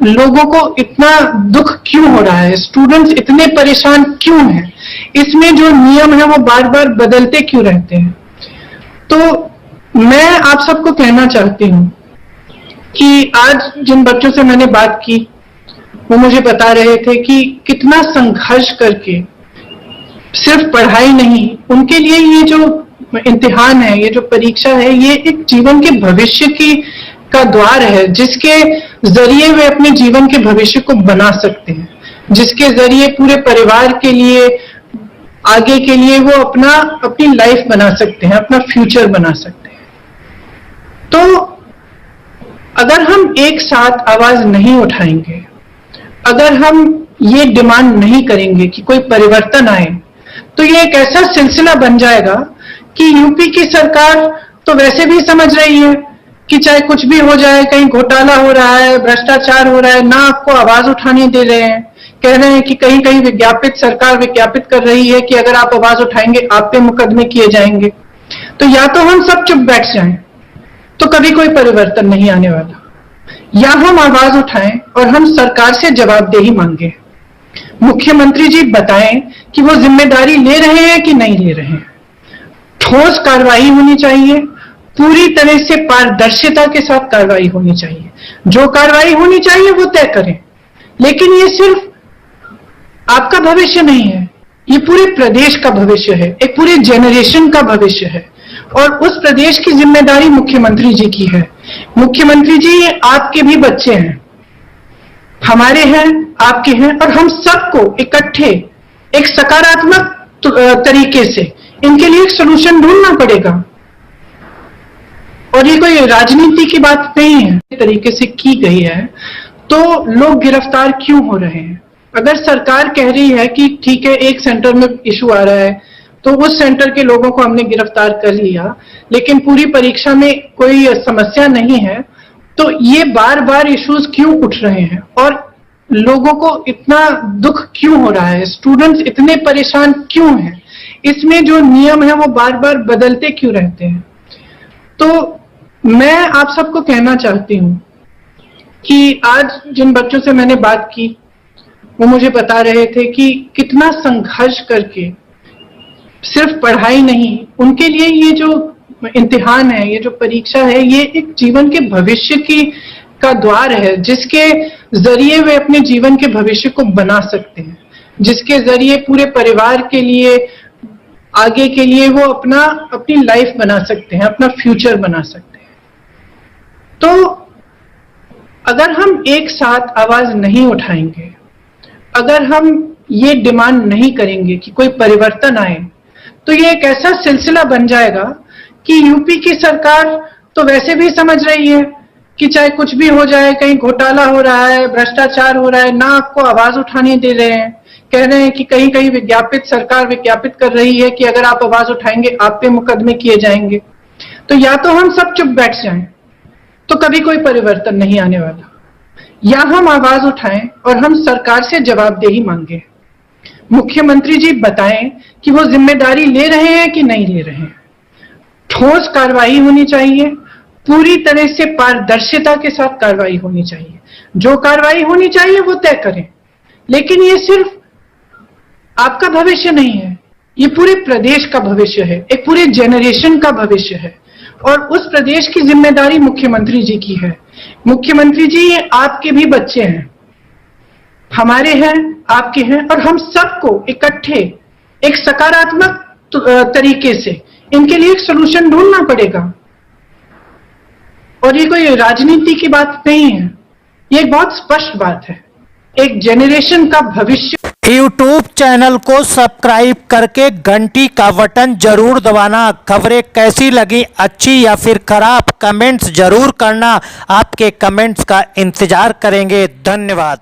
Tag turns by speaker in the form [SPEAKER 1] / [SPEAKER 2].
[SPEAKER 1] लोगों को इतना दुख क्यों हो रहा है, स्टूडेंट्स इतने परेशान क्यों हैं, इसमें जो नियम है वो बार बार बदलते क्यों रहते हैं। तो मैं आप सबको कहना चाहती हूँ कि आज जिन बच्चों से मैंने बात की वो मुझे बता रहे थे कि कितना संघर्ष करके सिर्फ पढ़ाई नहीं, उनके लिए ये जो इम्तिहान है, ये जो परीक्षा है, ये एक जीवन के भविष्य की का द्वार है, जिसके जरिए वे अपने जीवन के भविष्य को बना सकते हैं, जिसके जरिए पूरे परिवार के लिए, आगे के लिए वो अपनी लाइफ बना सकते हैं, अपना फ्यूचर बना सकते हैं। तो अगर हम एक साथ आवाज नहीं उठाएंगे, अगर हम ये डिमांड नहीं करेंगे कि कोई परिवर्तन आए, तो ये एक ऐसा सिलसिला बन जाएगा कि यूपी की सरकार तो वैसे भी समझ रही है कि चाहे कुछ भी हो जाए, कहीं घोटाला हो रहा है, भ्रष्टाचार हो रहा है, ना आपको आवाज उठाने दे रहे हैं, कह रहे हैं कि कहीं कहीं सरकार विज्ञापित कर रही है कि अगर आप आवाज उठाएंगे आप पे मुकदमे किए जाएंगे। तो या तो हम सब चुप बैठ जाएं तो कभी कोई परिवर्तन नहीं आने वाला, या हम आवाज उठाएं और हम सरकार से जवाबदेही मांगे। मुख्यमंत्री जी बताएं कि वो जिम्मेदारी ले रहे हैं कि नहीं ले रहे हैं। ठोस कार्रवाई होनी चाहिए, पूरी तरह से पारदर्शिता के साथ कार्रवाई होनी चाहिए। जो कार्रवाई होनी चाहिए वो तय करें, लेकिन ये सिर्फ आपका भविष्य नहीं है, ये पूरे प्रदेश का भविष्य है, एक पूरे जेनरेशन का भविष्य है, और उस प्रदेश की जिम्मेदारी मुख्यमंत्री जी की है। मुख्यमंत्री जी, ये आपके भी बच्चे हैं, हमारे हैं, आपके हैं, और हम सबको इकट्ठे एक सकारात्मक तरीके से इनके लिए एक सोल्यूशन ढूंढना पड़ेगा। और ये कोई राजनीति की बात नहीं है, तरीके से की गई है तो लोग गिरफ्तार क्यों हो रहे हैं। अगर सरकार कह रही है कि ठीक है, एक सेंटर में इशू आ रहा है तो उस सेंटर के लोगों को हमने गिरफ्तार कर लिया, लेकिन पूरी परीक्षा में कोई समस्या नहीं है, तो ये बार बार इश्यूज क्यों उठ रहे हैं और लोगों को इतना दुख क्यों हो रहा है, स्टूडेंट्स इतने परेशान क्यों हैं, इसमें जो नियम है वो बार बार बदलते क्यों रहते हैं। तो मैं आप सबको कहना चाहती हूँ कि आज जिन बच्चों से मैंने बात की वो मुझे बता रहे थे कि कितना संघर्ष करके सिर्फ पढ़ाई नहीं, उनके लिए ये जो इम्तिहान है, ये जो परीक्षा है, ये एक जीवन के भविष्य की का द्वार है, जिसके जरिए वे अपने जीवन के भविष्य को बना सकते हैं, जिसके जरिए पूरे परिवार के लिए, आगे के लिए वो अपनी लाइफ बना सकते हैं, अपना फ्यूचर बना सकते हैं। तो अगर हम एक साथ आवाज नहीं उठाएंगे, अगर हम ये डिमांड नहीं करेंगे कि कोई परिवर्तन आए, तो ये एक ऐसा सिलसिला बन जाएगा कि यूपी की सरकार तो वैसे भी समझ रही है कि चाहे कुछ भी हो जाए, कहीं घोटाला हो रहा है, भ्रष्टाचार हो रहा है, ना आपको आवाज उठाने दे रहे हैं, कह रहे हैं कि कहीं कहीं सरकार विज्ञापित कर रही है कि अगर आप आवाज उठाएंगे आप पे मुकदमे किए जाएंगे। तो या तो हम सब चुप बैठ जाएं तो कभी कोई परिवर्तन नहीं आने वाला, या हम आवाज उठाएं और हम सरकार से जवाबदेही मांगे। मुख्यमंत्री जी बताएं कि वो जिम्मेदारी ले रहे हैं कि नहीं ले रहे हैं। ठोस कार्रवाई होनी चाहिए, पूरी तरह से पारदर्शिता के साथ कार्रवाई होनी चाहिए। जो कार्रवाई होनी चाहिए वो तय करें, लेकिन ये सिर्फ आपका भविष्य नहीं है, ये पूरे प्रदेश का भविष्य है, एक पूरे जेनरेशन का भविष्य है, और उस प्रदेश की जिम्मेदारी मुख्यमंत्री जी की है। मुख्यमंत्री जी, ये आपके भी बच्चे हैं, हमारे हैं, आपके हैं, और हम सबको इकट्ठे एक सकारात्मक तरीके से इनके लिए एक सोल्यूशन ढूंढना पड़ेगा। और ये कोई राजनीति की बात नहीं है, ये एक बहुत स्पष्ट बात है, एक जेनरेशन का भविष्य।
[SPEAKER 2] YouTube चैनल को सब्सक्राइब करके घंटी का बटन जरूर दबाना। खबरें कैसी लगी, अच्छी या फिर खराब, कमेंट्स जरूर करना। आपके कमेंट्स का इंतजार करेंगे। धन्यवाद।